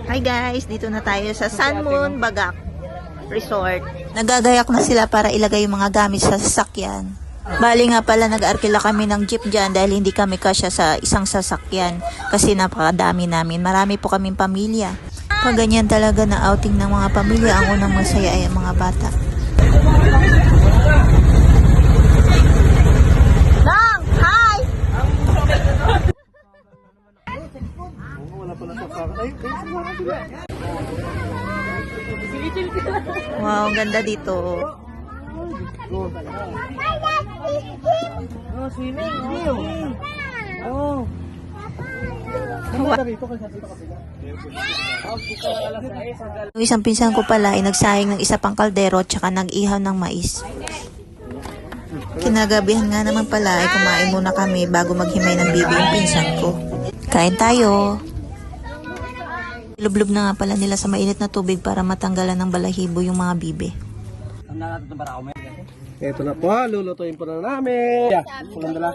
Hi guys, dito na tayo sa Sun Moon Bagak Resort. Nagagayak na sila para ilagay yung mga gamit sa sasakyan. Bali nga pala, nag-arkila kami ng jeep dyan dahil hindi kami kasya sa isang sasakyan kasi napakadami namin. Marami po kaming pamilya. Pag ganyan talaga na outing ng mga pamilya, ang unang masaya ay ang mga bata. Nang! Hi! Wow, ang ganda dito. Oh, swimming. Oh. Yung isang pinsan ko pala ay nagsayang ng isa pang kaldero at saka nag-ihaw ng mais. Kinagabihan nga naman pala ay kumain muna kami bago maghimay ng bibi yung pinsan ko. Kain tayo! Lublob na nga pala nila sa mainit na tubig para matanggalan ng balahibo yung mga bibi. Ito na po, lulutuin po na namin. Yeah, pulang dala.